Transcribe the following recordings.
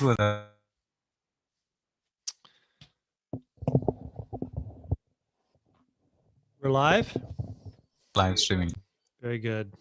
for the We're live? live streaming. Very good.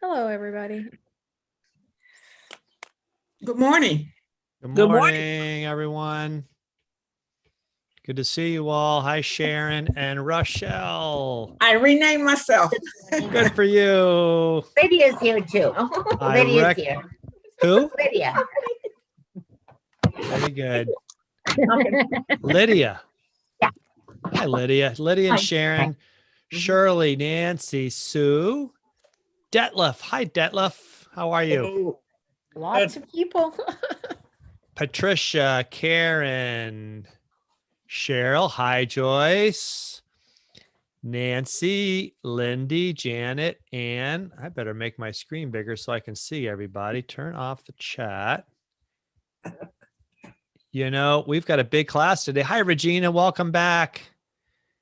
Hello, everybody. Good morning. Good morning, everyone. Good to see you all. Hi, Sharon and Rochelle. I renamed myself. Good for you. Lydia's here too. I Lydia's here. Who? Lydia. Very good. Lydia. Yeah. Hi, Lydia. Lydia and Hi. Sharon, Shirley, Nancy, Sue, Detlef. Hi, Detlef. How are you? Oh, Lots of people. Patricia, Karen, Cheryl. Hi, Joyce. Nancy, Lindy, Janet, Ann. I better make my screen bigger so I can see everybody. Turn off the chat. You know, we've got a big class today. Hi, Regina. Welcome back.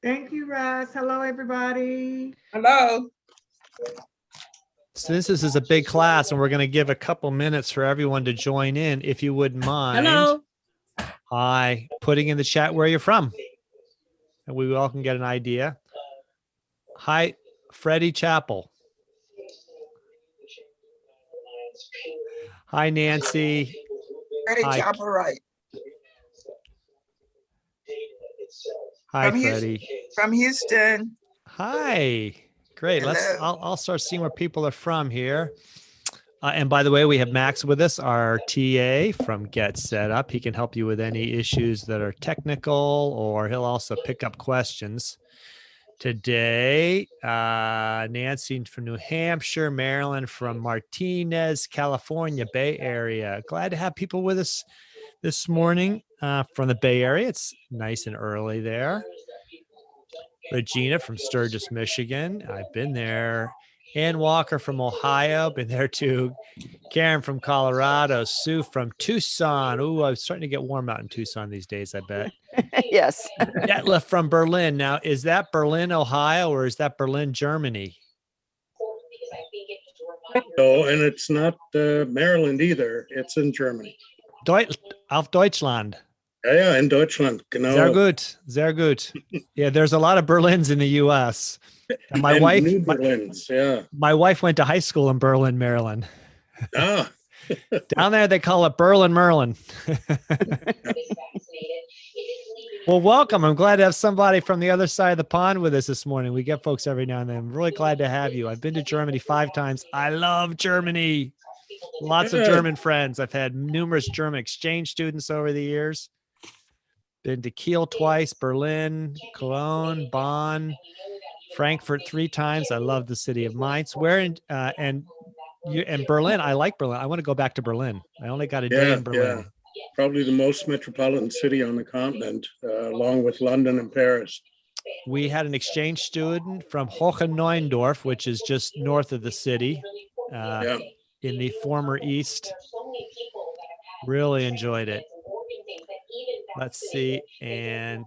Thank you, Russ. Hello, everybody. hello. So this is a big class, and we're going to give a couple minutes for everyone to join in, if you wouldn't mind. Hello. Hi, putting in the chat where you're from, and we all can get an idea. Hi, Freddie Chappell. Hi, Nancy. Freddie Hi. Chopper, right? Hi, From Houston. Freddie. From Houston. Hi. Great. Hello. I'll start seeing where people are from here. And by the way, we have Max with us, our TA from Get Set Up. He can help you with any issues that are technical, or he'll also pick up questions. Today, Nancy from New Hampshire, Maryland from Martinez, California, Bay Area. Glad to have people with us this morning from the Bay Area. It's nice and early there. Regina from Sturgis, Michigan. I've been there. Ann Walker from Ohio. Been there too. Karen from Colorado. Sue from Tucson. Ooh, I'm starting to get warm out in Tucson these days, I bet. Yes. Detlef from Berlin. Now, is that Berlin, Ohio, or is that Berlin, Germany? No, and it's not Maryland either. It's in Germany. Auf Deutschland. Yeah, in Deutschland. Genau. Sehr gut. Sehr gut. Yeah, there's a lot of Berlins in the U.S. And my And wife, New Berlins, yeah. my wife went to high school in Berlin, Maryland. Ah, Down there, they call it Berlin Merlin. Well, welcome. I'm glad to have somebody from the other side of the pond with us this morning. We get folks every now and then. I'm really glad to have you. I've been to Germany 5 times. I love Germany. Lots of Good. German friends. I've had numerous German exchange students over the years. Been to Kiel twice, Berlin, Cologne, Bonn, Frankfurt 3 times. I love the city of Mainz. Where in and Berlin? I like Berlin. I want to go back to Berlin. I only got a day in Berlin. yeah. Probably the most metropolitan city on the continent, along with London and Paris. We had an exchange student from Hohenneundorf, which is just north of the city, Yeah. in the former East. Really enjoyed it. Let's see. And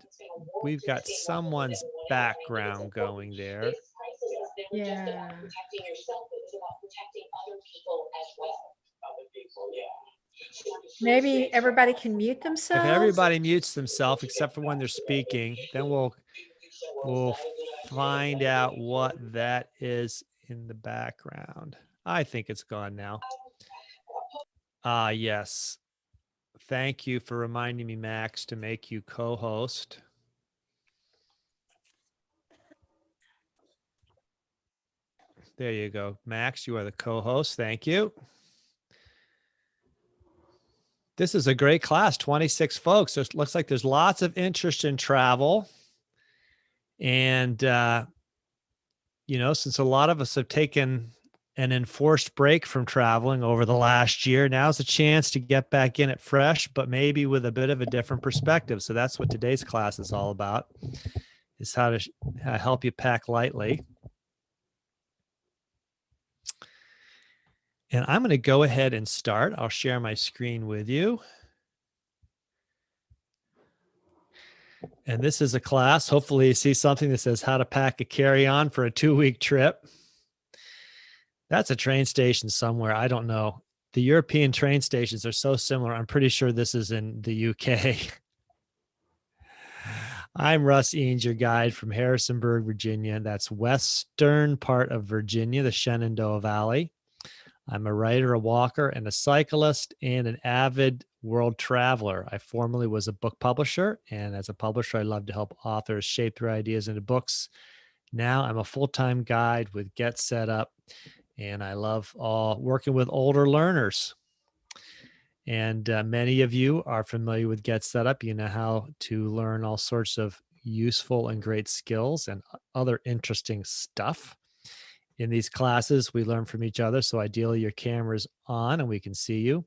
we've got someone's background going there. Yeah. Maybe everybody can mute If themselves. everybody mutes themselves except for when they're speaking, then we'll find out what that is in the background. I think it's gone now. Yes. Thank you for reminding me, Max, to make you co-host. There you go. Max, you are the co-host. Thank you. This is a great class, 26 folks. It looks like there's lots of interest in travel. And, since a lot of us have taken an enforced break from traveling over the last year, now's a chance to get back in it fresh, but maybe with a bit of a different perspective. So that's what today's class is all about, is how to help you pack lightly. And I'm going to go ahead and start. I'll share my screen with you. And this is a class. Hopefully you see something that says how to pack a carry-on for a 2-week trip. That's a train station somewhere. I don't know. The European train stations are so similar. I'm pretty sure this is in the UK. I'm Russ Eanes, your guide from Harrisonburg, Virginia. That's western part of Virginia, the Shenandoah Valley. I'm a writer, a walker, and a cyclist, and an avid world traveler. I formerly was a book publisher, and as a publisher, I love to help authors shape their ideas into books. Now I'm a full-time guide with Get Set Up, and I love working with older learners. And many of you are familiar with Get Set Up. You know how to learn all sorts of useful and great skills and other interesting stuff. In these classes, we learn from each other. So ideally, your camera's on and we can see you.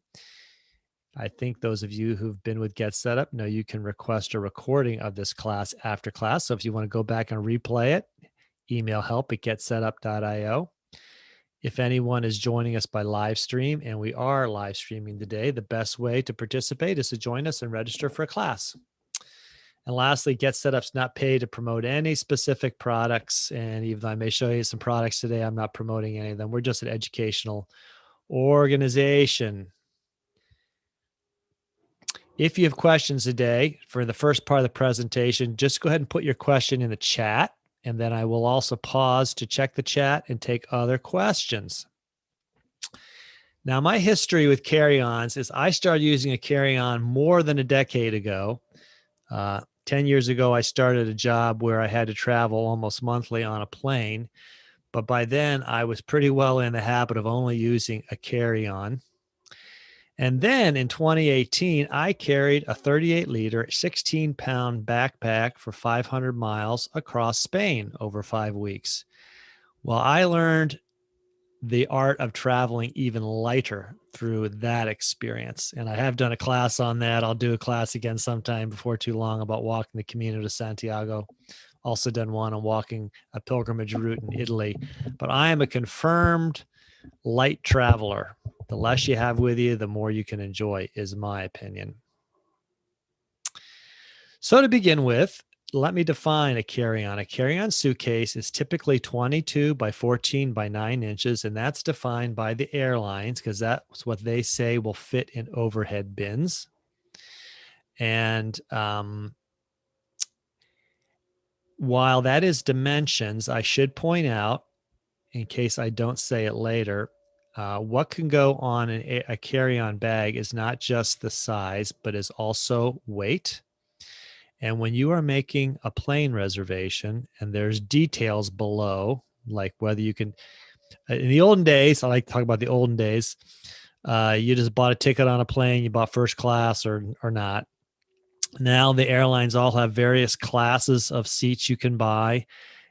I think those of you who've been with Get Set Up know you can request a recording of this class after class. So if you want to go back and replay it, email help@getsetup.io. If anyone is joining us by live stream, and we are live streaming today, the best way to participate is to join us and register for a class. And lastly, Get Set Up's not paid to promote any specific products. And even though I may show you some products today, I'm not promoting any of them. We're just an educational organization. If you have questions today for the first part of the presentation, just go ahead and put your question in the chat. And then I will also pause to check the chat and take other questions. Now, my history with carry-ons is I started using a carry-on more than a decade ago. 10 years ago, I started a job where I had to travel almost monthly on a plane. But by then, I was pretty well in the habit of only using a carry-on. And then in 2018, I carried a 38-liter, 16-pound backpack for 500 miles across Spain over 5 weeks. Well, I learned the art of traveling even lighter through that experience. And I have done a class on that. I'll do a class again sometime before too long about walking the Camino de Santiago. Also done one on walking a pilgrimage route in Italy. But I am a confirmed light traveler. The less you have with you, the more you can enjoy, is my opinion. So to begin with, let me define a carry-on. A carry-on suitcase is typically 22 by 14 by 9 inches, and that's defined by the airlines because that's what they say will fit in overhead bins. And while that is dimensions, I should point out, in case I don't say it later, what can go on a carry-on bag is not just the size, but is also weight. And when you are making a plane reservation, and there's details below, like whether you can, in the olden days, I like to talk about the olden days, you just bought a ticket on a plane, you bought first class or not. Now the airlines all have various classes of seats you can buy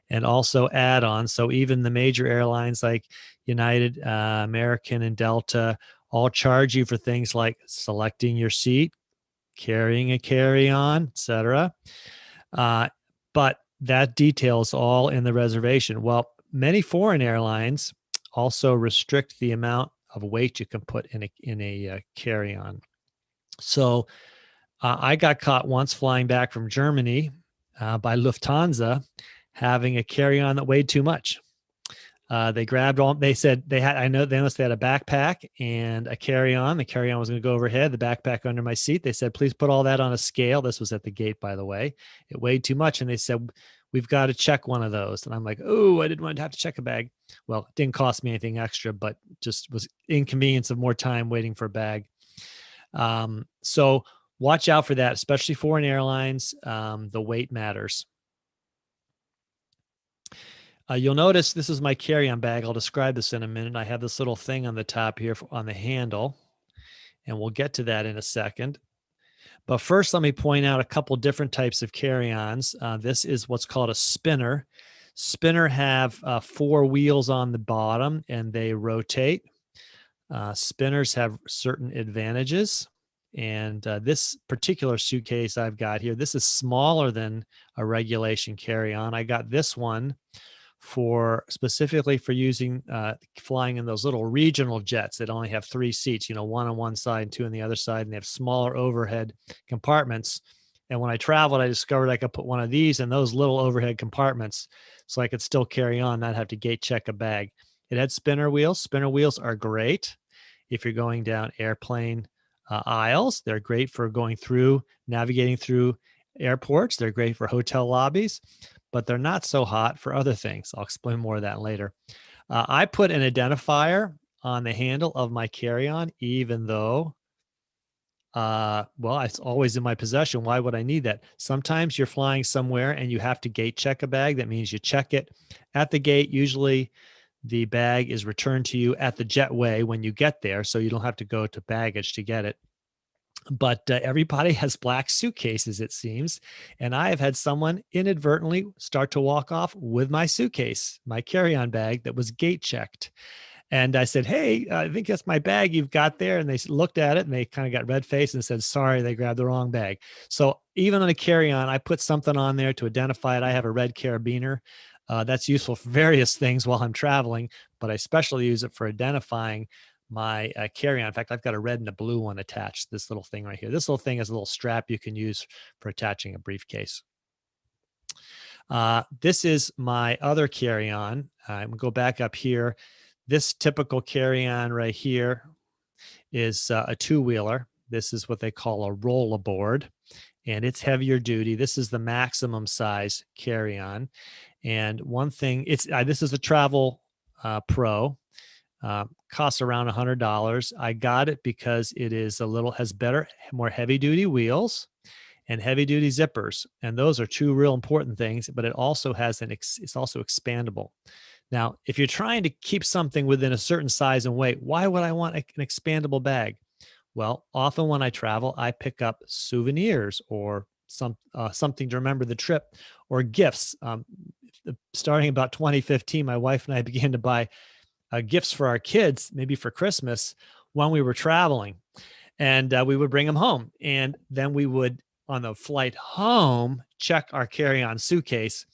and also add-ons. So even the major airlines like United, American, and Delta all charge you for things like selecting your seat, carrying a carry-on, etc. But that detail is all in the reservation. Well, many foreign airlines also restrict the amount of weight you can put in a carry-on. So I got caught once flying back from Germany by Lufthansa having a carry-on that weighed too much. They grabbed all, they said they had, I know they must have had a backpack and a carry-on. The carry-on was going to go overhead, the backpack under my seat. They said, please put all that on a scale. This was at the gate, by the way. It weighed too much. And they said, we've got to check one of those. And I'm like, oh, I didn't want to have to check a bag. Well, it didn't cost me anything extra, but just was inconvenience of more time waiting for a bag. So watch out for that, especially foreign airlines. The weight matters. You'll notice this is my carry-on bag. I'll describe this in a minute. I have this little thing on the top here on the handle, and we'll get to that in a second. But first, let me point out a couple different types of carry-ons. This is what's called a spinner. Spinner have 4 wheels on the bottom, and they rotate. Spinners have certain advantages. And this particular suitcase I've got here, this is smaller than a regulation carry-on. I got this one specifically for using flying in those little regional jets that only have 3 seats, 1 on one side and 2 on the other side, and they have smaller overhead compartments. And when I traveled, I discovered I could put one of these in those little overhead compartments so I could still carry on, not have to gate check a bag. It had spinner wheels. Spinner wheels are great if you're going down airplane aisles. They're great for navigating through airports. They're great for hotel lobbies, but they're not so hot for other things. I'll explain more of that later. I put an identifier on the handle of my carry-on, even though, it's always in my possession. Why would I need that? Sometimes you're flying somewhere and you have to gate check a bag. That means you check it at the gate. Usually the bag is returned to you at the jetway when you get there, so you don't have to go to baggage to get it. But everybody has black suitcases, it seems. And I have had someone inadvertently start to walk off with my suitcase, my carry-on bag that was gate checked. And I said, hey, I think that's my bag you've got there. And they looked at it and they kind of got red faced and said, sorry, they grabbed the wrong bag. So even on a carry-on, I put something on there to identify it. I have a red carabiner. That's useful for various things while I'm traveling, but I especially use it for identifying my carry-on. In fact, I've got a red and a blue one attached, this little thing right here. This little thing has a little strap you can use for attaching a briefcase. This is my other carry-on. I'm going to go back up here. This typical carry-on right here is a 2-wheeler. This is what they call a rollaboard, and it's heavier duty. This is the maximum size carry-on. And one thing, this is a Travel Pro. Costs around $100. I got it because it is has better, more heavy duty wheels and heavy duty zippers. And those are 2 real important things, but it also has it's also expandable. Now, if you're trying to keep something within a certain size and weight, why would I want an expandable bag? Well, often when I travel, I pick up souvenirs or something to remember the trip, or gifts. Starting about 2015, my wife and I began to buy gifts for our kids, maybe for Christmas, when we were traveling, and we would bring them home. And then we would, on the flight home, check our carry-on suitcase,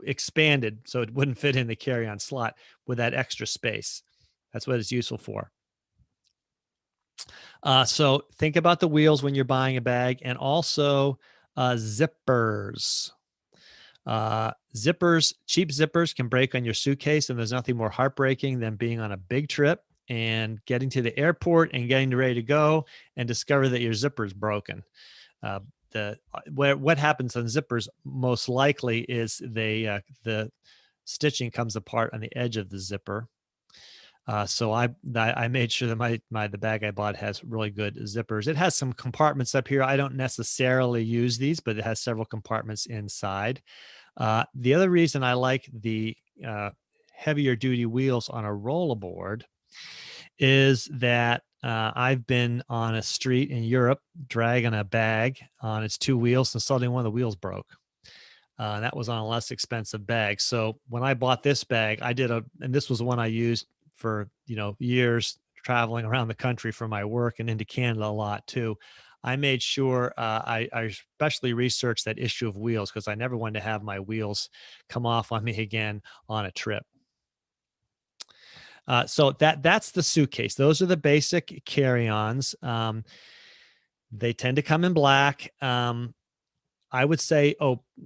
expanded so it wouldn't fit in the carry-on slot with that extra space. That's what it's useful for. So think about the wheels when you're buying a bag, and also zippers. Cheap zippers can break on your suitcase, and there's nothing more heartbreaking than being on a big trip and getting to the airport and getting ready to go and discover that your zipper is broken. What happens on zippers most likely is the stitching comes apart on the edge of the zipper. So I made sure that the bag I bought has really good zippers. It has some compartments up here. I don't necessarily use these, but it has several compartments inside. The other reason I like the heavier duty wheels on a rollaboard is that I've been on a street in Europe dragging a bag on its 2 wheels, and suddenly one of the wheels broke. That was on a less expensive bag. So when I bought this bag, and this was the one I used for years traveling around the country for my work and into Canada a lot too. I made sure I especially researched that issue of wheels, because I never wanted to have my wheels come off on me again on a trip. So that's the suitcase. Those are the basic carry-ons. They tend to come in black. I would say,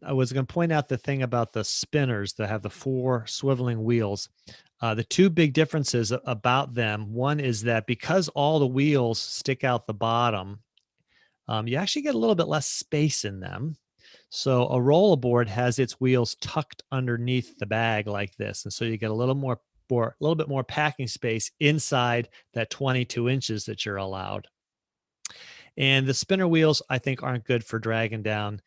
I was going to point out the thing about the spinners that have the 4 swiveling wheels. The 2 big differences about them. One is that because all the wheels stick out the bottom, you actually get a little bit less space in them. So a rollerboard has its wheels tucked underneath the bag like this. And so you get a little bit more packing space inside that 22 inches that you're allowed. And the spinner wheels, I think, aren't good for dragging down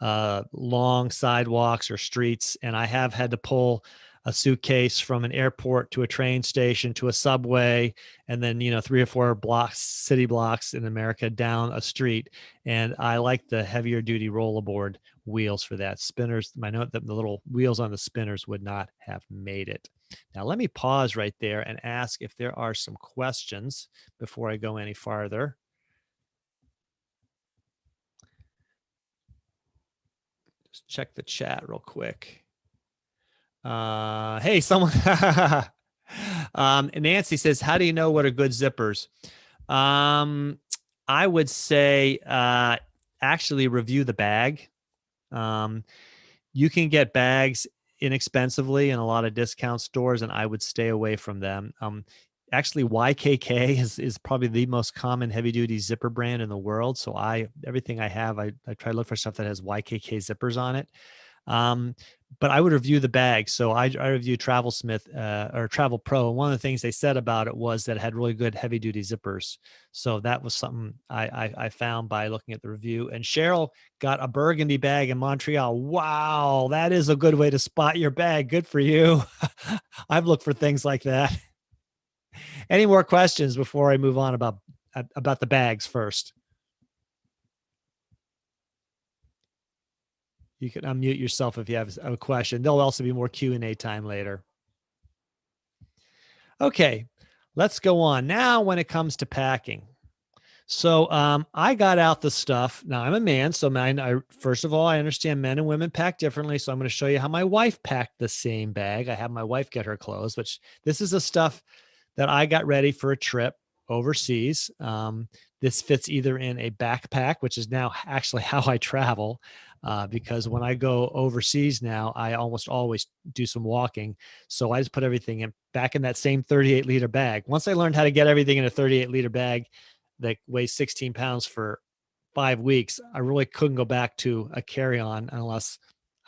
long sidewalks or streets. And I have had to pull a suitcase from an airport to a train station to a subway, and then 3 or 4 city blocks in America down a street. And I like the heavier duty rollerboard wheels for that. Spinners, I know that the little wheels on the spinners would not have made it. Now let me pause right there and ask if there are some questions before I go any farther. Just check the chat real quick. Hey, someone. Nancy says, how do you know what are good zippers? I would say actually review the bag. You can get bags inexpensively in a lot of discount stores, and I would stay away from them. Actually, YKK is probably the most common heavy duty zipper brand in the world. So everything I have, I try to look for stuff that has YKK zippers on it. But I would review the bag. So I reviewed Travel Smith or Travel Pro. And one of the things they said about it was that it had really good heavy duty zippers. So that was something I found by looking at the review. And Cheryl got a burgundy bag in Montreal. Wow, that is a good way to spot your bag. Good for you. I've looked for things like that. Any more questions before I move on about the bags first? You can unmute yourself if you have a question. There'll also be more Q&A time later. Okay, let's go on. Now, when it comes to packing. So I got out the stuff. Now, I'm a man, so first of all, I understand men and women pack differently. So I'm going to show you how my wife packed the same bag. I have my wife get her clothes, which this is the stuff that I got ready for a trip overseas. This fits either in a backpack, which is now actually how I travel, because when I go overseas now, I almost always do some walking. So I just put everything back in that same 38-liter bag. Once I learned how to get everything in a 38-liter bag that weighs 16 pounds for 5 weeks, I really couldn't go back to a carry-on unless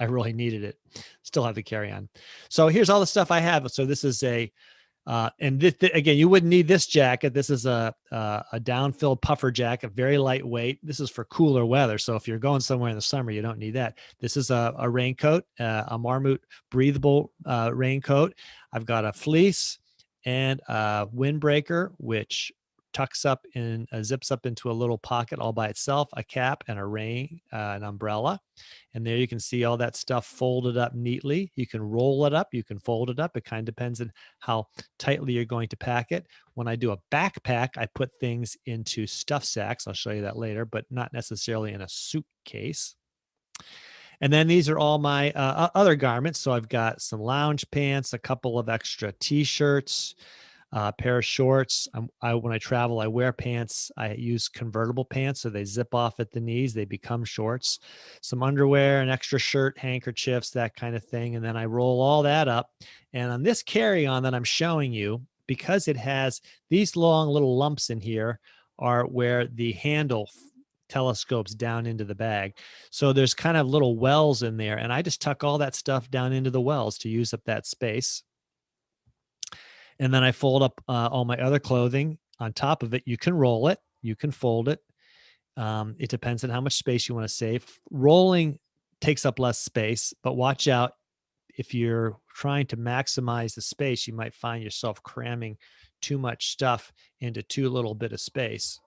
I really needed it. Still have the carry-on. So here's all the stuff I have. So this is and this, again, you wouldn't need this jacket. This is a down-filled puffer jacket, very lightweight. This is for cooler weather. So if you're going somewhere in the summer, you don't need that. This is a raincoat, a Marmot breathable raincoat. I've got a fleece and a windbreaker, which tucks up and zips up into a little pocket all by itself, a cap and an umbrella. And there you can see all that stuff folded up neatly. You can roll it up, you can fold it up. It kind of depends on how tightly you're going to pack it. When I do a backpack, I put things into stuff sacks. I'll show you that later, but not necessarily in a suitcase. And then these are all my other garments. So I've got some lounge pants, a couple of extra t-shirts, a pair of shorts. When I travel, I wear pants. I use convertible pants, so they zip off at the knees. They become shorts. Some underwear, an extra shirt, handkerchiefs, that kind of thing. And then I roll all that up. And on this carry-on that I'm showing you, because it has these long little lumps in here, are where the handle telescopes down into the bag. So there's kind of little wells in there. And I just tuck all that stuff down into the wells to use up that space. And then I fold up all my other clothing on top of it. You can roll it. You can fold it. It depends on how much space you want to save. Rolling takes up less space, but watch out. If you're trying to maximize the space, you might find yourself cramming too much stuff into too little bit of space.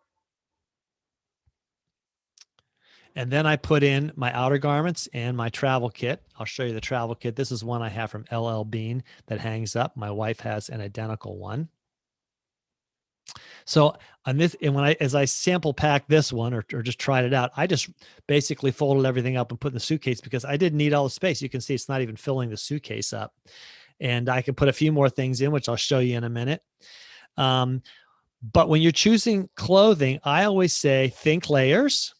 And then I put in my outer garments and my travel kit. I'll show you the travel kit. This is one I have from LL Bean that hangs up. My wife has an identical one. So on this, and as I sample packed this one or just tried it out, I just basically folded everything up and put in the suitcase because I didn't need all the space. You can see it's not even filling the suitcase up. And I can put a few more things in, which I'll show you in a minute. But when you're choosing clothing, I always say think layers.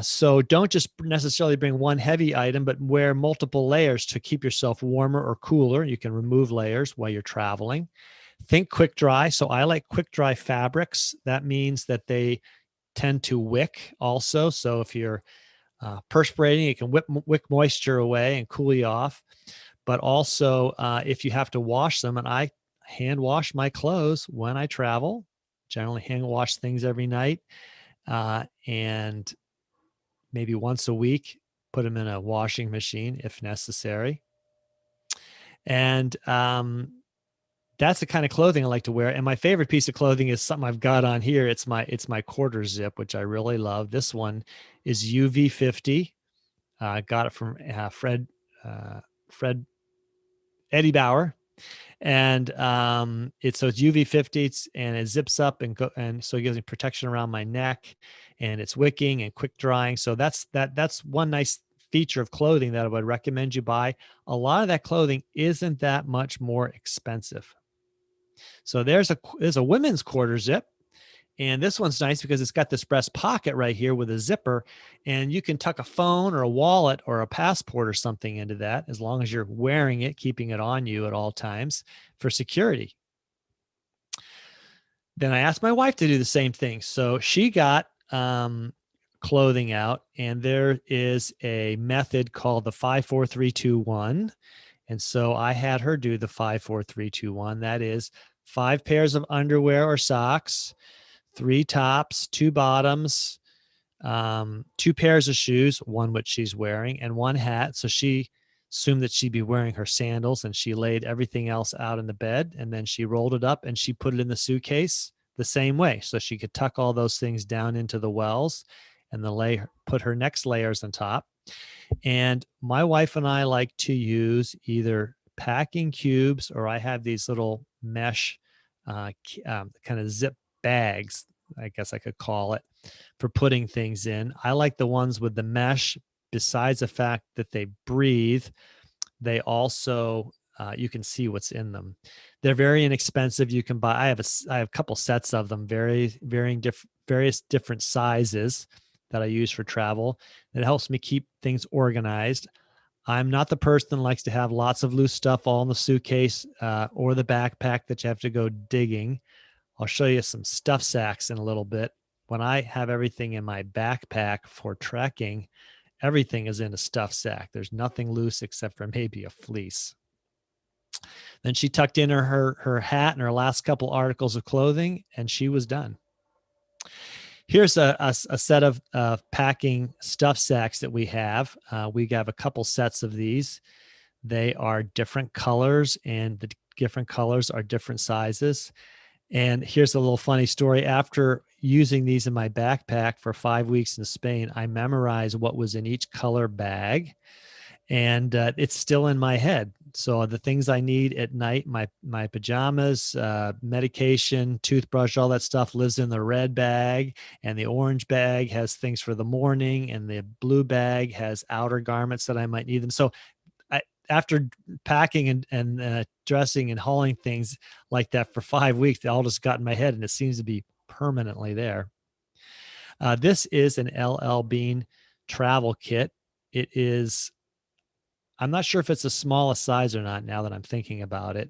So don't just necessarily bring one heavy item, but wear multiple layers to keep yourself warmer or cooler. You can remove layers while you're traveling. Think quick dry. So I like quick dry fabrics. That means that they tend to wick also. So if you're perspirating. It can wick moisture away and cool you off. But also, if you have to wash them, and I hand wash my clothes when I travel, generally hand wash things every night, and maybe once a week, put them in a washing machine if necessary. And that's the kind of clothing I like to wear. And my favorite piece of clothing is something I've got on here. It's my quarter zip, which I really love. This one is UV50. I got it from Fred Eddie Bauer. And it's UV50 and it zips up and so it gives me protection around my neck, and it's wicking and quick drying. So that's one nice feature of clothing that I would recommend you buy. A lot of that clothing isn't that much more expensive. So there's a women's quarter zip. And this one's nice because it's got this breast pocket right here with a zipper, and you can tuck a phone or a wallet or a passport or something into that, as long as you're wearing it, keeping it on you at all times for security. Then I asked my wife to do the same thing. So she got clothing out, and there is a method called the 5-4-3-2-1. And so I had her do the 5-4-3-2-1. That is 5 pairs of underwear or socks, 3 tops, 2 bottoms, 2 pairs of shoes, one which she's wearing, and 1 hat. So she assumed that she'd be wearing her sandals, and she laid everything else out in the bed, and then she rolled it up and she put it in the suitcase the same way. So she could tuck all those things down into the wells and then put her next layers on top. And my wife and I like to use either packing cubes, or I have these little mesh kind of zip bags, I guess I could call it, for putting things in. I like the ones with the mesh. Besides the fact that they breathe, they also you can see what's in them. They're very inexpensive. You can buy. I have a couple sets of them, various different sizes that I use for travel. It helps me keep things organized. I'm not the person that likes to have lots of loose stuff all in the suitcase or the backpack that you have to go digging. I'll show you some stuff sacks in a little bit. When I have everything in my backpack for trekking, everything is in a stuff sack. There's nothing loose except for maybe a fleece. Then she tucked in her hat and her last couple articles of clothing, and she was done. Here's a set of packing stuff sacks that we have. We have a couple sets of these. They are different colors, and the different colors are different sizes. And here's a little funny story. After using these in my backpack for 5 weeks in Spain, I memorized what was in each color bag, and it's still in my head. So the things I need at night, my pajamas, medication, toothbrush, all that stuff lives in the red bag, and the orange bag has things for the morning, and the blue bag has outer garments that I might need them. So after packing and dressing and hauling things like that for 5 weeks, they all just got in my head, and it seems to be permanently there. This is an LL Bean travel kit. It is, I'm not sure if it's the smallest size or not now that I'm thinking about it.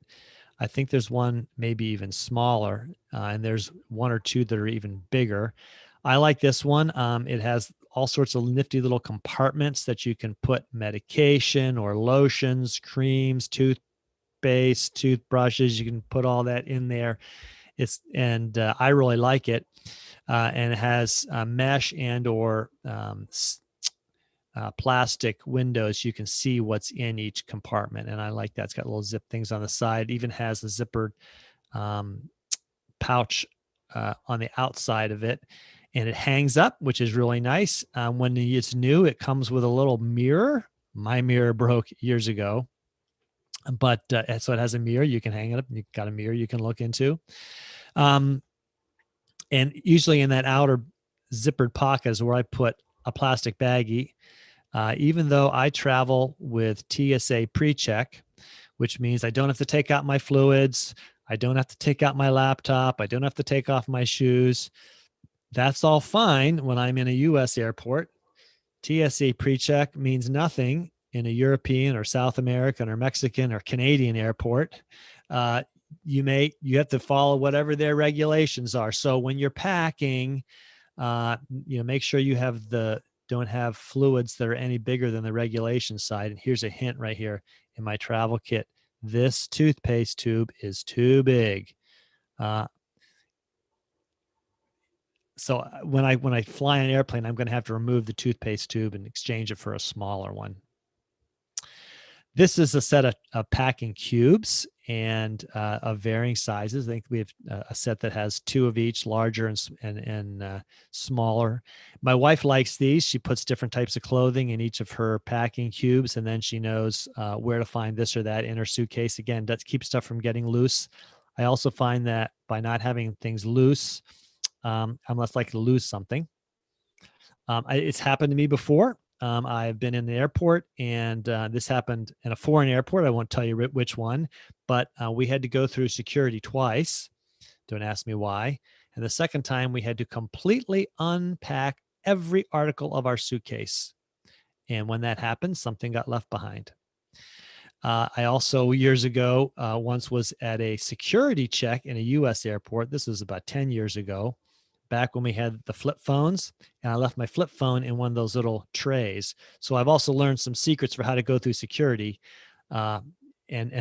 I think there's one maybe even smaller, and there's 1 or 2 that are even bigger. I like this one. It has all sorts of nifty little compartments that you can put medication or lotions, creams, toothpaste, toothbrushes. You can put all that in there. I really like it. And it has mesh and or plastic windows. You can see what's in each compartment, and I like that. It's got little zip things on the side. It even has a zippered pouch on the outside of it, and it hangs up, which is really nice. When it's new, it comes with a little mirror. My mirror broke years ago, but so it has a mirror. You can hang it up. You've got a mirror you can look into. And usually in that outer zippered pocket is where I put a plastic baggie. Even though I travel with TSA pre-check, which means I don't have to take out my fluids, I don't have to take out my laptop, I don't have to take off my shoes. That's all fine when I'm in a U.S. airport. TSA pre-check means nothing in a European or South American or Mexican or Canadian airport. You have to follow whatever their regulations are. So when you're packing, make sure you have the don't have fluids that are any bigger than the regulation side. And here's a hint right here in my travel kit. This toothpaste tube is too big. So when I fly an airplane, I'm going to have to remove the toothpaste tube and exchange it for a smaller one. This is a set of packing cubes and of varying sizes. I think we have a set that has 2 of each, larger and smaller. My wife likes these. She puts different types of clothing in each of her packing cubes, and then she knows where to find this or that in her suitcase. Again, that keeps stuff from getting loose. I also find that by not having things loose, I'm less likely to lose something. It's happened to me before. I've been in the airport, and this happened in a foreign airport. I won't tell you which one, but we had to go through security twice. Don't ask me why. And the second time, we had to completely unpack every article of our suitcase. And when that happened, something got left behind. I also, years ago, once was at a security check in a U.S. airport. This was about 10 years ago, back when we had the flip phones, and I left my flip phone in one of those little trays. So I've also learned some secrets for how to go through security and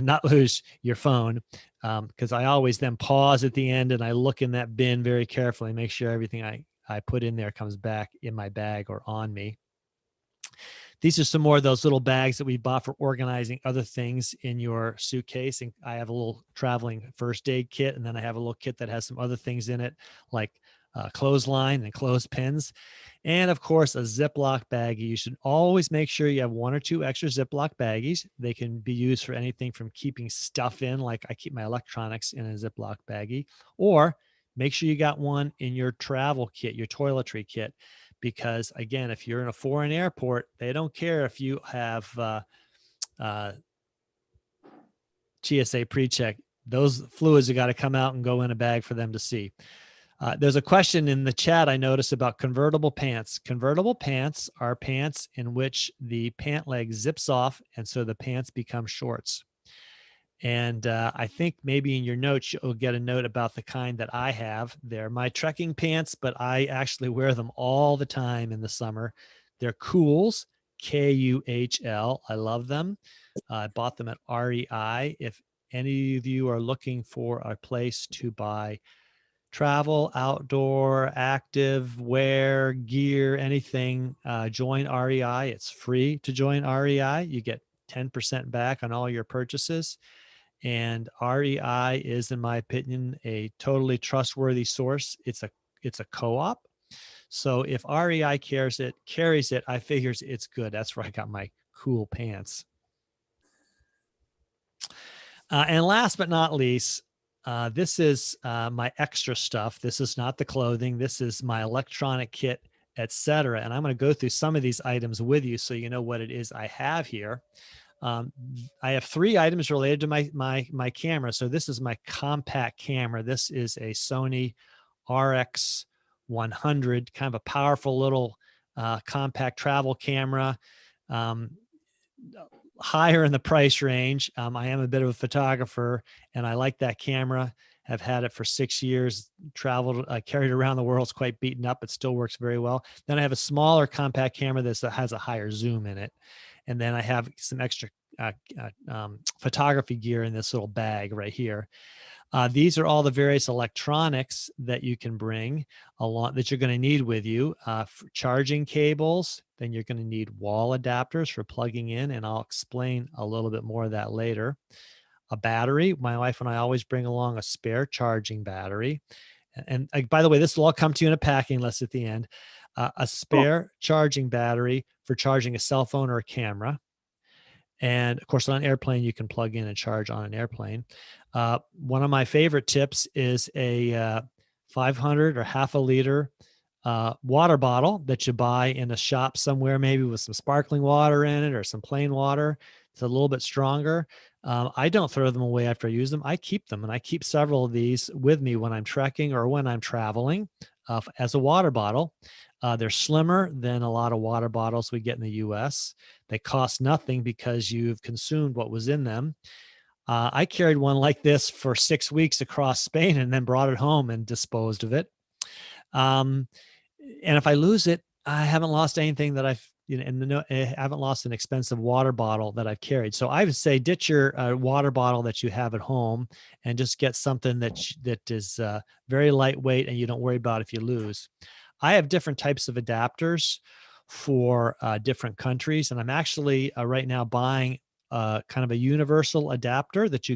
not lose your phone, because I always then pause at the end and I look in that bin very carefully, make sure everything I put in there comes back in my bag or on me. These are some more of those little bags that we bought for organizing other things in your suitcase. And I have a little traveling first aid kit, and then I have a little kit that has some other things in it, like clothesline and clothespins. And of course, a Ziploc baggie. You should always make sure you have 1 or 2 extra Ziploc baggies. They can be used for anything from keeping stuff in, like I keep my electronics in a Ziploc baggie, or make sure you got one in your travel kit, your toiletry kit. Because again, if you're in a foreign airport, they don't care if you have TSA pre-check. Those fluids have got to come out and go in a bag for them to see. There's a question in the chat I noticed about convertible pants. Convertible pants are pants in which the pant leg zips off, and so the pants become shorts. And I think maybe in your notes, you'll get a note about the kind that I have. They're my trekking pants, but I actually wear them all the time in the summer. They're Cools, Kuhl. I love them. I bought them at REI. If any of you are looking for a place to buy travel, outdoor, active, wear, gear, anything, join REI. It's free to join REI. You get 10% back on all your purchases. And REI is, in my opinion, a totally trustworthy source. It's a co-op. So if REI carries it, I figures it's good. That's where I got my cool pants. And last but not least, this is my extra stuff. This is not the clothing. This is my electronic kit, etc. And I'm going to go through some of these items with you so you know what it is I have here. I have 3 items related to my camera. So this is my compact camera. This is a Sony RX 100, kind of a powerful little compact travel camera. Higher in the price range. I am a bit of a photographer, and I like that camera. Have had it for 6 years, traveled, carried it around the world. It's quite beaten up. It still works very well. Then I have a smaller compact camera that has a higher zoom in it. And then I have some extra photography gear in this little bag right here. These are all the various electronics that you can bring along that you're going to need with you. For charging cables, then you're going to need wall adapters for plugging in, and I'll explain a little bit more of that later. A battery. My wife and I always bring along a spare charging battery. And by the way, this will all come to you in a packing list at the end. A spare charging battery for charging a cell phone or a camera. And of course, on an airplane, you can plug in and charge on an airplane. One of my favorite tips is a 500 or half a liter water bottle that you buy in a shop somewhere, maybe with some sparkling water in it or some plain water. It's a little bit stronger. I don't throw them away after I use them. I keep them, and I keep several of these with me when I'm trekking or when I'm traveling as a water bottle. They're slimmer than a lot of water bottles we get in the US. They cost nothing because you've consumed what was in them. I carried one like this for 6 weeks across Spain and then brought it home and disposed of it. And if I lose it, I haven't lost anything that I've, I haven't lost an expensive water bottle that I've carried. So I would say ditch your water bottle that you have at home and just get something that is very lightweight and you don't worry about if you lose. I have different types of adapters for different countries, and I'm actually right now buying kind of a universal adapter that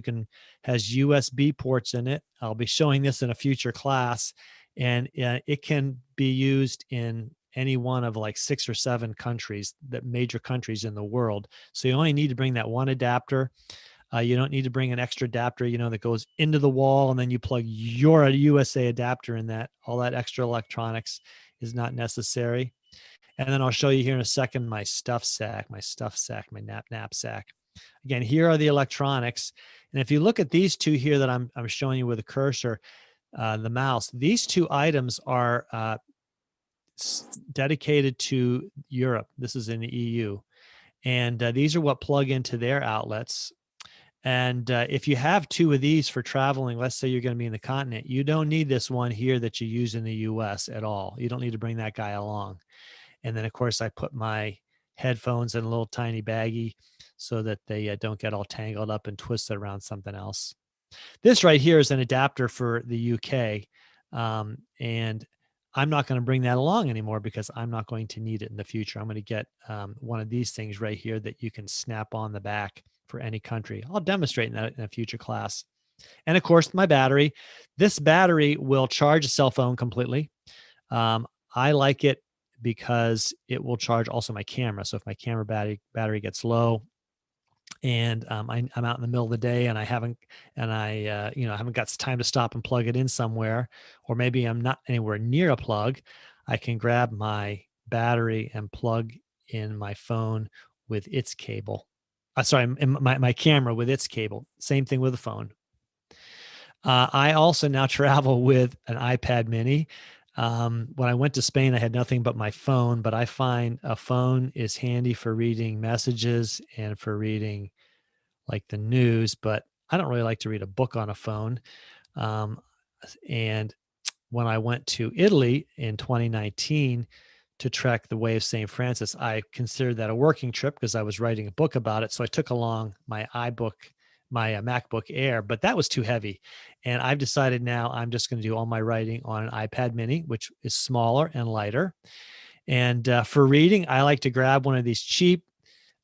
has USB ports in it. I'll be showing this in a future class, and it can be used in any one of like 6 or 7 countries, that major countries in the world. So you only need to bring that one adapter. You don't need to bring an extra adapter, that goes into the wall and then you plug your USA adapter in that. All that extra electronics is not necessary. And then I'll show you here in a second my stuff sack, my knapsack. Again, here are the electronics. And if you look at these two here that I'm showing you with a cursor, the mouse, these 2 items are dedicated to Europe. This is in the EU. And these are what plug into their outlets. And if you have 2 of these for traveling, let's say you're going to be in the continent, you don't need this one here that you use in the US at all. You don't need to bring that guy along. And then, of course, I put my headphones in a little tiny baggie so that they don't get all tangled up and twisted around something else. This right here is an adapter for the UK. And I'm not going to bring that along anymore because I'm not going to need it in the future. I'm going to get one of these things right here that you can snap on the back for any country. I'll demonstrate that in a future class. And of course, my battery. This battery will charge a cell phone completely. I like it because it will charge also my camera. So if my camera battery gets low, and I'm out in the middle of the day and I haven't got time to stop and plug it in somewhere, or maybe I'm not anywhere near a plug, I can grab my battery and plug in my phone with its cable. My camera with its cable. Same thing with the phone. I also now travel with an iPad mini. When I went to Spain, I had nothing but my phone, but I find a phone is handy for reading messages and for reading like the news, but I don't really like to read a book on a phone. And when I went to Italy in 2019 to trek the Way of St. Francis, I considered that a working trip because I was writing a book about it. So I took along my MacBook Air, but that was too heavy. And I've decided now I'm just going to do all my writing on an iPad mini, which is smaller and lighter. And for reading, I like to grab one of these cheap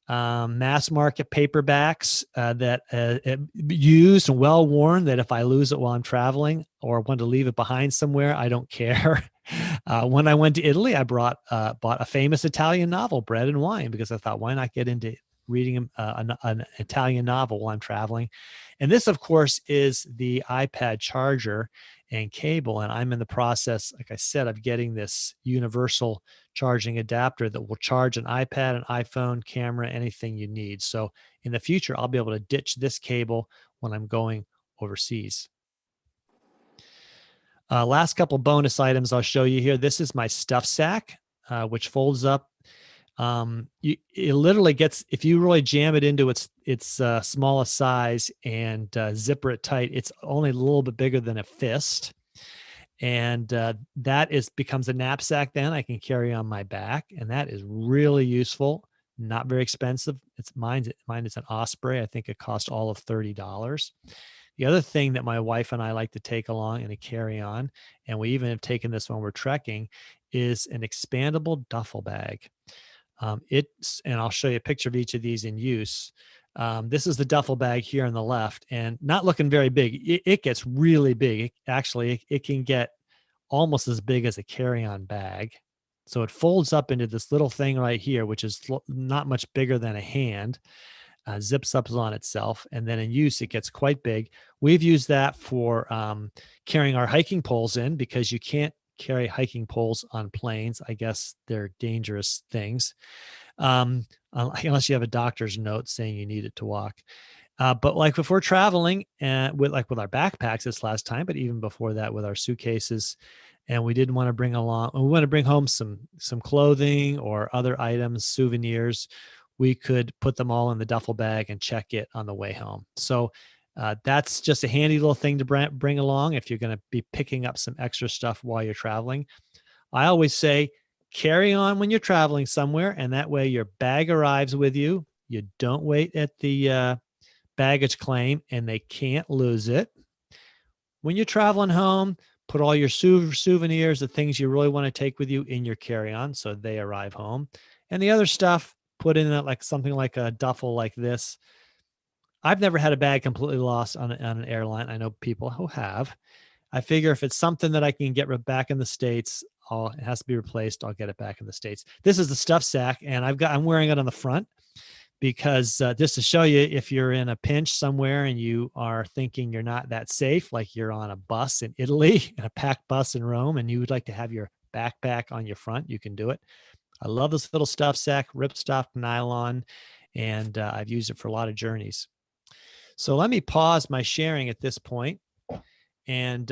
mass market paperbacks that used and well worn, that if I lose it while I'm traveling or want to leave it behind somewhere, I don't care. When I went to Italy, I bought a famous Italian novel, Bread and Wine, because I thought, why not get into reading an Italian novel while I'm traveling? And this, of course, is the iPad charger and cable. And I'm in the process, like I said, of getting this universal charging adapter that will charge an iPad, an iPhone, camera, anything you need. So in the future, I'll be able to ditch this cable when I'm going overseas. Last couple bonus items I'll show you here. This is my stuff sack, which folds up. It literally gets, if you really jam it into its smallest size and zipper it tight, it's only a little bit bigger than a fist. And that becomes a knapsack then I can carry on my back. And that is really useful, not very expensive. Mine is an Osprey. I think it cost all of $30. The other thing that my wife and I like to take along and to carry on, and we even have taken this when we're trekking, is an expandable duffel bag. And I'll show you a picture of each of these in use. This is the duffel bag here on the left, and not looking very big. It gets really big. It can get almost as big as a carry-on bag. So it folds up into this little thing right here, which is not much bigger than a hand, zips up on itself. And then in use, it gets quite big. We've used that for carrying our hiking poles in, because you can't carry hiking poles on planes. I guess they're dangerous things, unless you have a doctor's note saying you need it to walk. But like if we're traveling and with our backpacks this last time, but even before that with our suitcases, and we didn't want to bring along, we want to bring home some clothing or other items, souvenirs, we could put them all in the duffel bag and check it on the way home. So that's just a handy little thing to bring along if you're going to be picking up some extra stuff while you're traveling. I always say, carry on when you're traveling somewhere, and that way your bag arrives with you. You don't wait at the baggage claim, and they can't lose it. When you're traveling home, put all your souvenirs, the things you really want to take with you, in your carry-on so they arrive home. And the other stuff, put in it like something like a duffel like this. I've never had a bag completely lost on an airline. I know people who have. I figure if it's something that I can get back in the States, it has to be replaced. I'll get it back in the States. This is the stuff sack, and I'm wearing it on the front because just to show you, if you're in a pinch somewhere and you are thinking you're not that safe, like you're on a bus in Italy, a packed bus in Rome, and you would like to have your backpack on your front, you can do it. I love this little stuff sack, ripstop nylon, and I've used it for a lot of journeys. So let me pause my sharing at this point, and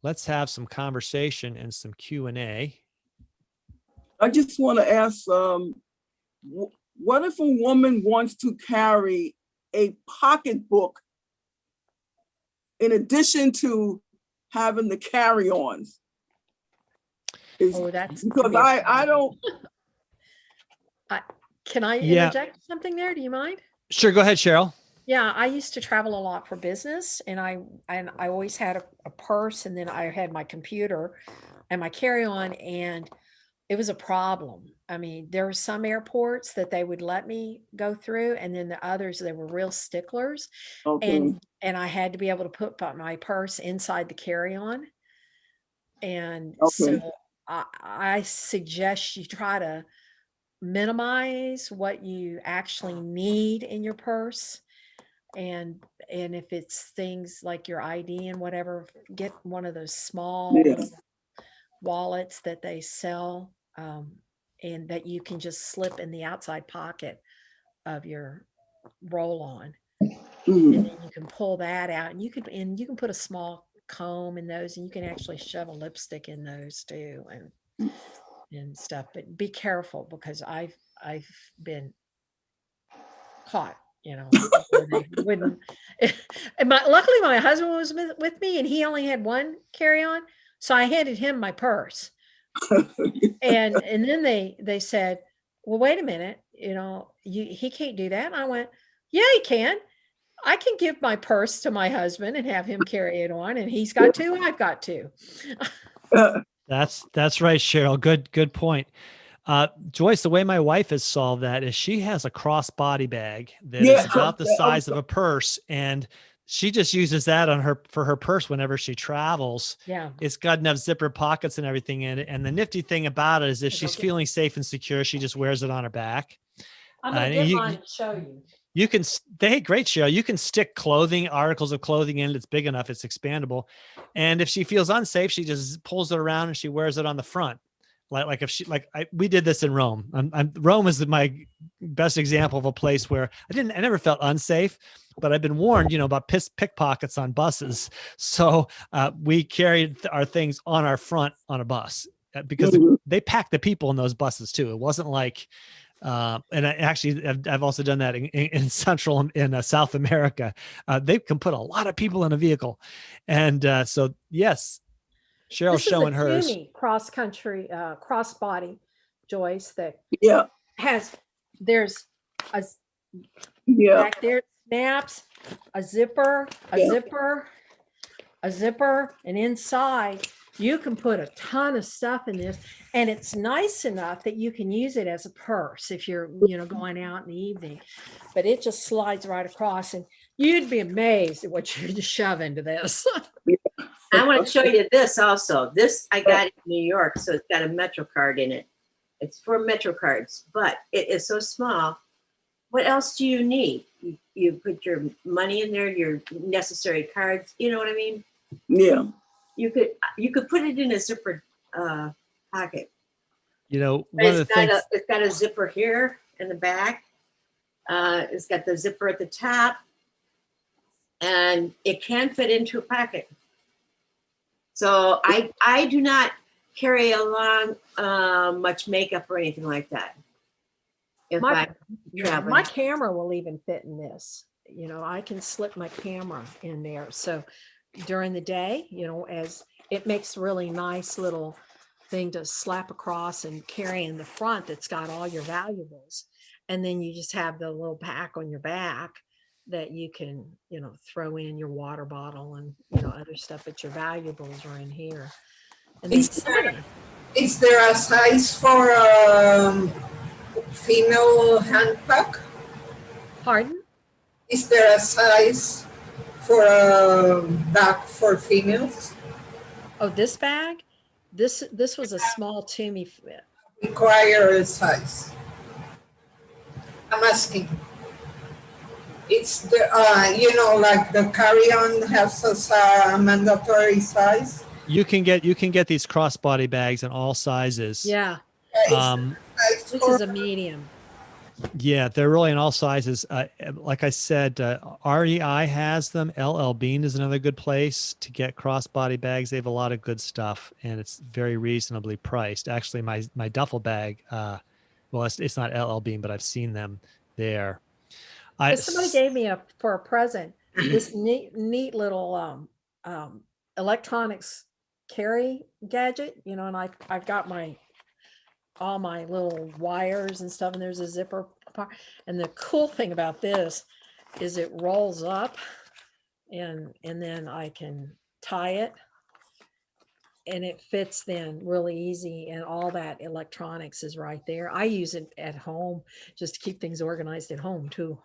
let's have some conversation and some Q&A. I just want to ask, what if a woman wants to carry a pocketbook in addition to having the carry-ons? That's Because I don't. Can I Yeah. interject something there? Do you mind? Sure, go ahead, Cheryl. Yeah, I used to travel a lot for business, and I always had a purse, and then I had my computer and my carry-on, and it was a problem. I mean, there were some airports that they would let me go through, and then the others, they were real sticklers. Okay. And I had to be able to put my purse inside the carry-on. And Okay. so I suggest you try to minimize what you actually need in your purse. And if it's things like your ID and whatever, get one of those small little wallets that they sell, and that you can just slip in the outside pocket of your roll-on. Mhm. And then you can pull that out, and you can put a small comb in those, and you can actually shove a lipstick in those too, and stuff. But be careful, because I've been caught, where they wouldn't. And luckily my husband was with me, and he only had one carry-on, so I handed him my purse. and then they said, well, wait a minute, he can't do that. And I went, yeah, he can. I can give my purse to my husband and have him carry it on, and he's got two, I've got two. That's right, Cheryl. Good point. Joyce, the way my wife has solved that is she has a crossbody bag that is about the size of a purse, and she just uses that for her purse whenever she travels. Yeah. It's got enough zipper pockets and everything in it. And the nifty thing about it is if she's feeling safe and secure, she just wears it on her back. I'm going to get mine and show you. You can, hey, great, Cheryl. You can stick articles of clothing in it. It's big enough. It's expandable. And if she feels unsafe, she just pulls it around and she wears it on the front. We did this in Rome. Rome is my best example of a place where I never felt unsafe, but I've been warned, about pickpockets on buses. So we carried our things on our front on a bus because they pack the people in those buses too. It wasn't like, and I've also done that in Central in South America. They can put a lot of people in a vehicle, and so yes. Cheryl's showing hers. Cross country, crossbody, Joyce, that there's a back there, snaps, a zipper, and inside you can put a ton of stuff in this, and it's nice enough that you can use it as a purse if you're going out in the evening, but it just slides right across, and you'd be amazed at what you just shove into this. I want to show you this also. This I got in New York, so it's got a Metro card in it. It's for Metro cards, but it is so small. What else do you need? You put your money in there, your necessary cards. You know what I mean? Yeah. You could put it in a zipper pocket. One of the things. It's got a zipper here in the back. It's got the zipper at the top, and it can fit into a pocket. So I do not carry along much makeup or anything like that. If I'm traveling. My camera will even fit in this. I can slip my camera in there. So during the day, as it makes really nice little thing to slap across and carry in the front that's got all your valuables. And then you just have the little pack on your back that you can, throw in your water bottle and, other stuff, but your valuables are in here. And Is Is there a size for female handbag? Pardon? Is there a size for a bag for females? Oh, this bag? This was a small to me fit. Require a size? I'm asking. It's the, like the carry-on has a mandatory size. You can get these crossbody bags in all sizes. Yeah. Um, This is a medium. Yeah, they're really in all sizes. Like I said, REI has them. LL Bean is another good place to get crossbody bags. They have a lot of good stuff, and it's very reasonably priced. Actually, my duffel bag, well, it's not LL Bean, but I've seen them there. Somebody gave me for a present this neat little electronics carry gadget, and I've got all my little wires and stuff, and there's a zipper part. And the cool thing about this is it rolls up and then I can tie it and it fits then really easy, and all that electronics is right there. I use it at home just to keep things organized at home too.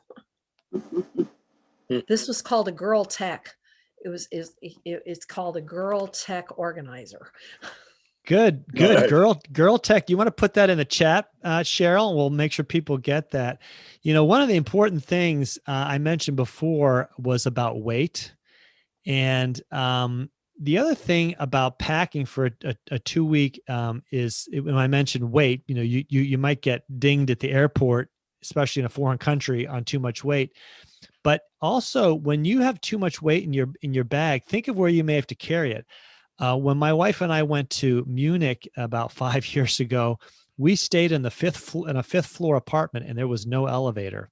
This was called a Girl Tech. It's called a Girl Tech organizer. Good. Nice. Girl Tech. You want to put that in the chat, Cheryl? We'll make sure people get that. One of the important things I mentioned before was about weight. And the other thing about packing for a 2-week is when I mentioned weight, you might get dinged at the airport, especially in a foreign country, on too much weight. But also when you have too much weight in your bag, think of where you may have to carry it. When my wife and I went to Munich about 5 years ago, we stayed in a fifth floor apartment, and there was no elevator.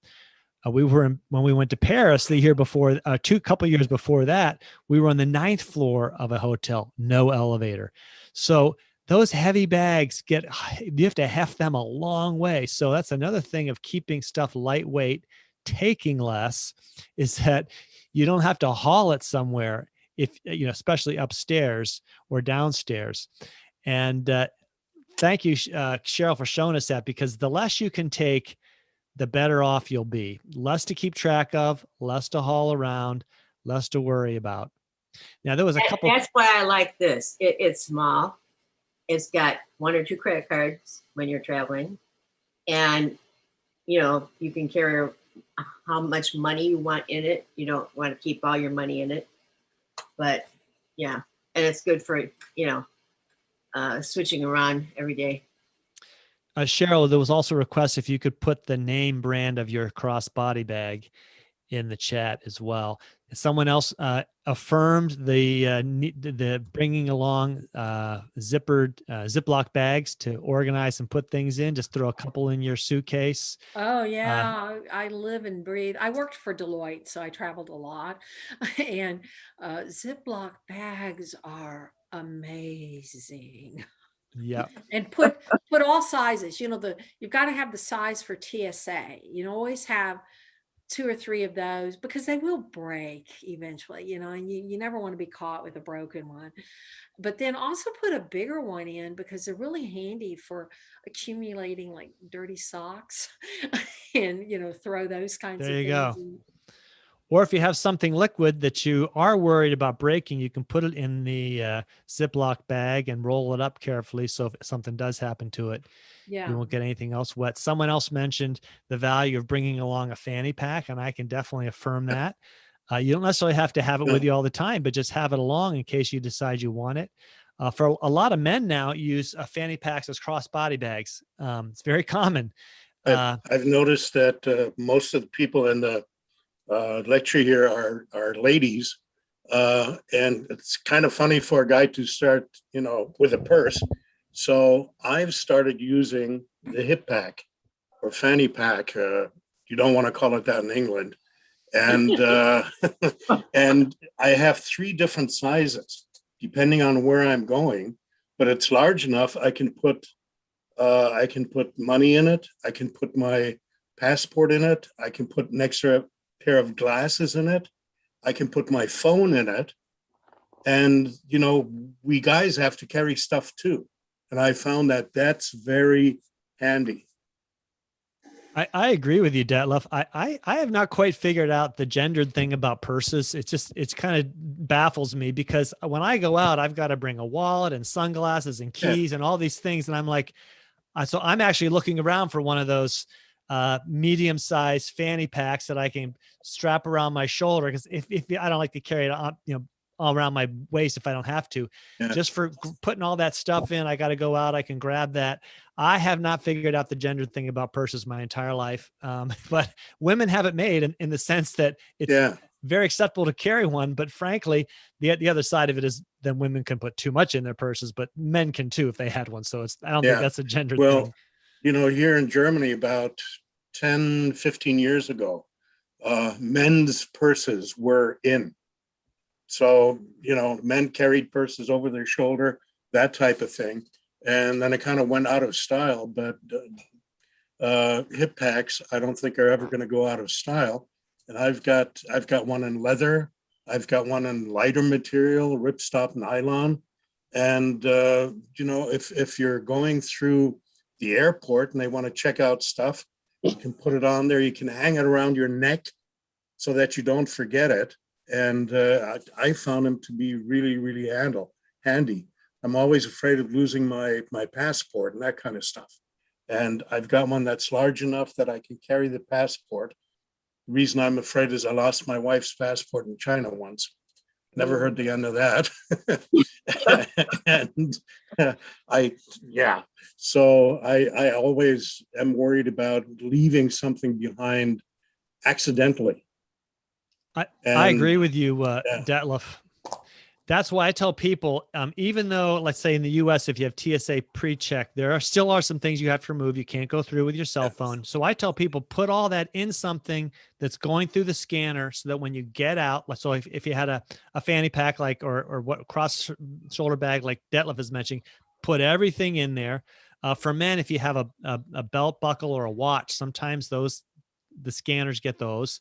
When we went to Paris the year before, couple years before that, we were on the 9th floor of a hotel, no elevator. So those heavy bags you have to heft them a long way. So that's another thing of keeping stuff lightweight, taking less, is that you don't have to haul it somewhere, if especially upstairs or downstairs. And thank you, Cheryl, for showing us that, because the less you can take, the better off you'll be. Less to keep track of, less to haul around, less to worry about. Now, there was a couple. That's why I like this. It's small. It's got 1 or 2 credit cards when you're traveling, and you can carry how much money you want in it. You don't want to keep all your money in it. But yeah, and it's good for, switching around every day. Cheryl, there was also a request if you could put the name brand of your crossbody bag in the chat as well. Someone else affirmed the bringing along zippered Ziploc bags to organize and put things in. Just throw a couple in your suitcase. Oh yeah, I live and breathe. I worked for Deloitte, so I traveled a lot, and Ziploc bags are amazing. Yeah, and put all sizes. You've got to have the size for TSA. Always have 2 or 3 of those, because they will break eventually, and you never want to be caught with a broken one. But then also put a bigger one in, because they're really handy for accumulating like dirty socks and, throw those kinds of there you things go. in. Or if you have something liquid that you are worried about breaking, you can put it in the Ziploc bag and roll it up carefully. So if something does happen to it, Yeah. you won't get anything else wet. Someone else mentioned the value of bringing along a fanny pack, and I can definitely affirm that. You don't necessarily have to have it with you all the time, but just have it along in case you decide you want it. For a lot of men now, use fanny packs as crossbody bags. It's very common. I've noticed that most of the people in the lecture here are ladies, and it's kind of funny for a guy to start, with a purse. So I've started using the hip pack or fanny pack. You don't want to call it that in England. And and I have 3 different sizes depending on where I'm going. but it's large enough. I can put money in it. I can put my passport in it. I can put an extra pair of glasses in it. I can put my phone in it. And, you know, we guys have to carry stuff too. And I found that that's very handy. I agree with you, Detlef. I have not quite figured out the gendered thing about purses. It's kind of baffles me because when I go out, I've got to bring a wallet and sunglasses and keys and all these things. And I'm like, so I'm actually looking around for one of those medium-sized fanny packs that I can strap around my shoulder. Because if I don't like to carry it on, you know, all around my waist if I don't have to. Just for putting all that stuff in, I got to go out. I can grab that. I have not figured out the gender thing about purses my entire life. But women have it made in the sense that it's very acceptable to carry one. But frankly, the other side of it is then women can put too much in their purses, but men can too if they had one. So I don't think that's a gender thing. You know, here in Germany about 10, 15 years ago, men's purses were in. So, you know, men carried purses over their shoulder, that type of thing. And then it kind of went out of style, but hip packs, I don't think are ever going to go out of style. And I've got one in leather. I've got one in lighter material, ripstop nylon. And, you know, if you're going through the airport and they want to check out stuff, you can put it on there. You can hang it around your neck so that you don't forget it. And I found them to be really, really handy. I'm always afraid of losing my passport and that kind of stuff. And I've got one that's large enough that I can carry the passport. The reason I'm afraid is I lost my wife's passport in China once. Never heard the end of that. And so I always am worried about leaving something behind accidentally. I agree with you, Detlef. That's why I tell people, even though, let's say in the US, if you have TSA pre-check, there still are some things you have to remove. You can't go through with your cell phone. So I tell people, put all that in something that's going through the scanner so that when you get out, so if you had a fanny pack, like, or what cross shoulder bag, like Detlef is mentioning, put everything in there. For men, if you have a belt buckle or a watch, sometimes the scanners get those.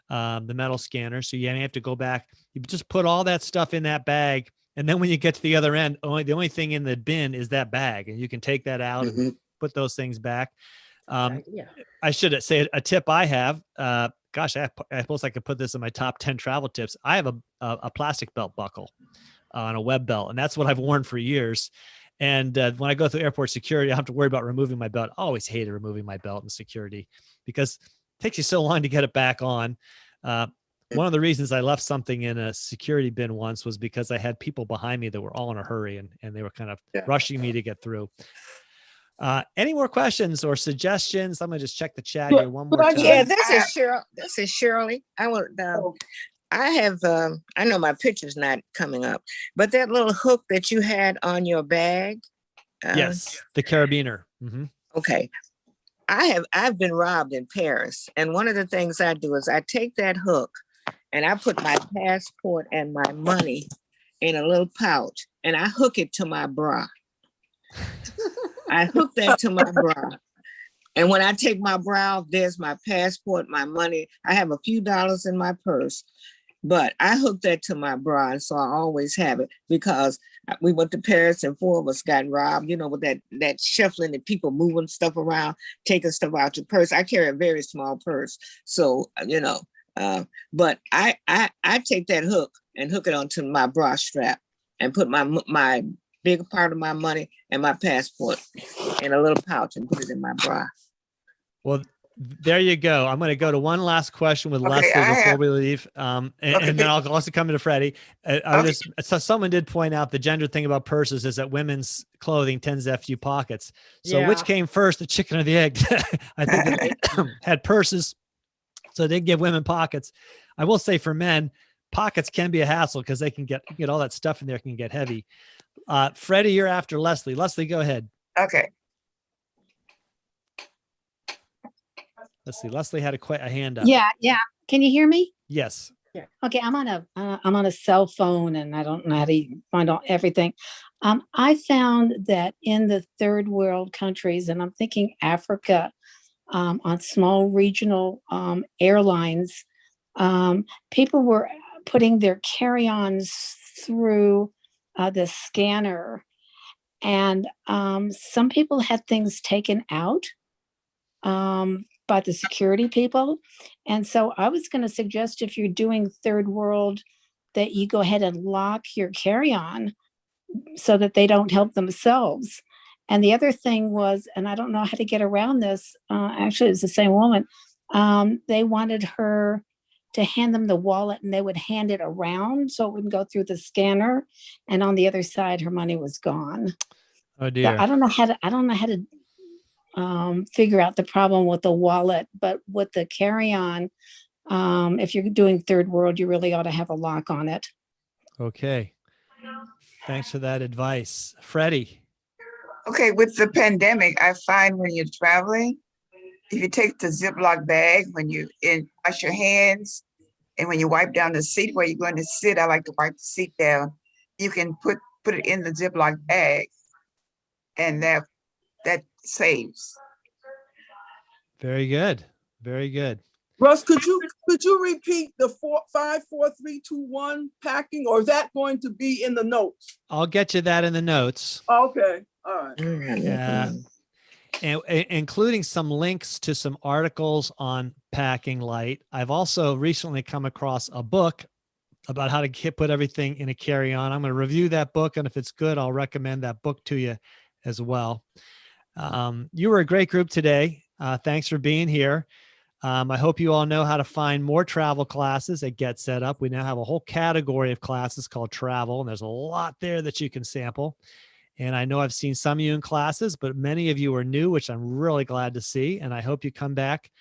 The metal scanner. So you have to go back. You just put all that stuff in that bag. And then when you get to the other end, the only thing in the bin is that bag. And you can take that out and put those things back. I should say a tip I have, gosh, I suppose I could put this in my top 10 travel tips. I have a plastic belt buckle on a web belt. And that's what I've worn for years. And when I go through airport security, I have to worry about removing my belt. I always hated removing my belt in security because it takes you so long to get it back on. One of the reasons I left something in a security bin once was because I had people behind me that were all in a hurry and they were kind of rushing me to get through. Any more questions or suggestions? I'm gonna just check the chat here one more time. Yeah, this is Shirley. I have, I know my picture's not coming up, but that little hook that you had on your bag. Yes, the carabiner. Okay. I've been robbed in Paris. And one of the things I do is I take that hook and I put my passport and my money in a little pouch and I hook it to my bra. I hook that to my bra. And when I take my bra off, there's my passport, my money. I have a few dollars in my purse, but I hook that to my bra. And so I always have it because we went to Paris and 4 of us got robbed, you know, with that shuffling and people moving stuff around, taking stuff out your purse. I carry a very small purse. So, you know, but I take that hook and hook it onto my bra strap and put my bigger part of my money and my passport in a little pouch and put it in my bra. Well, there you go. I'm going to go to one last question with Leslie before we leave. And then I'll also come to Freddie. So someone did point out the gender thing about purses is that women's clothing tends to have few pockets. So which came first, the chicken or the egg? I think they had purses, so they give women pockets. I will say for men, pockets can be a hassle because they can get all that stuff in there can get heavy. Freddie, you're after Leslie. Leslie, go ahead. Okay. Let's see. Leslie had a hand up. Yeah. Can you hear me? Yes. Okay, I'm on a cell phone and I don't know how to find out everything. I found that in the third world countries, and I'm thinking Africa, on small regional airlines, people were putting their carry-ons through the scanner, and some people had things taken out by the security people. And so I was going to suggest, if you're doing third world, that you go ahead and lock your carry-on so that they don't help themselves. And the other thing was, and I don't know how to get around this, actually it's the same woman, they wanted her to hand them the wallet and they would hand it around so it wouldn't go through the scanner. And on the other side, her money was gone. Oh So dear. I don't know how to figure out the problem with the wallet, but with the carry-on, if you're doing third world, you really ought to have a lock on it. Okay. Thanks for that advice. Freddie. Okay, with the pandemic, I find when you're traveling, if you take the Ziploc bag, when you wash your hands, and when you wipe down the seat where you're going to sit, I like to wipe the seat down. You can put it in the Ziploc bag, and that saves. Very good. Very good. Russ, could you repeat the 5, 4, 3, 2, 1 packing, or is that going to be in the notes? I'll get you that in the notes. Okay, all right. Yeah. And including some links to some articles on packing light. I've also recently come across a book about how to put everything in a carry-on. I'm going to review that book, and if it's good, I'll recommend that book to you as well. You were a great group today. Thanks for being here. I hope you all know how to find more travel classes at Get Set Up. We now have a whole category of classes called travel, and there's a lot there that you can sample. And I know I've seen some of you in classes, but many of you are new, which I'm really glad to see. And I hope you come back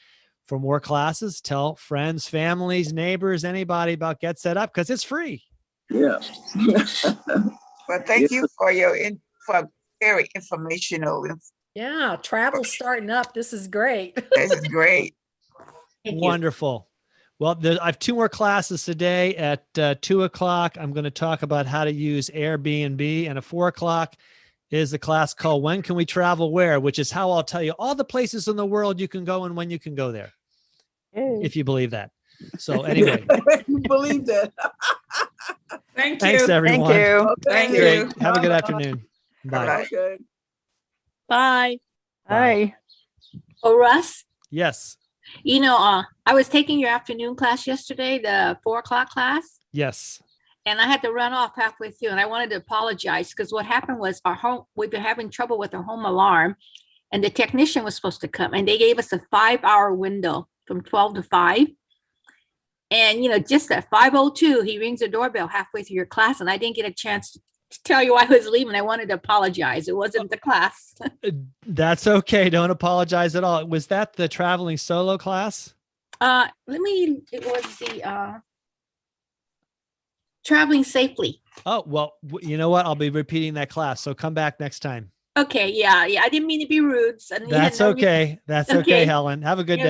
for more classes. Tell friends, families, neighbors, anybody about Get Set Up, because it's free. Yeah. Well, thank you for for very informational. Yeah, travel's starting up. This is great. This is great. Wonderful. Well, I have 2 more classes today at 2 o'clock. I'm going to talk about how to use Airbnb, and at 4 o'clock is a class called When Can We Travel Where, which is how I'll tell you all the places in the world you can go and when you can go there, if you believe that. So anyway. You believe that. Thanks, Thanks, everyone. Thank you. Okay. Thank Great. you. Have a good afternoon. Bye. Okay. Bye. Bye. Oh, Russ, Yes. you know, I was taking your afternoon class yesterday, the 4 o'clock class, Yes. and I had to run off halfway through, and I wanted to apologize because what happened was we've been having trouble with our home alarm, and the technician was supposed to come, and they gave us a 5-hour window from 12 to 5. And, you know, just at 5:02, he rings the doorbell halfway through your class, and I didn't get a chance to tell you I was leaving. I wanted to apologize. It wasn't the class. That's okay. Don't apologize at all. Was that the traveling solo class? It was the traveling safely. Oh, well, you know what? I'll be repeating that class. So come back next time. Okay. Yeah. I didn't mean to be rude. That's okay. That's okay, Helen. Have a good day.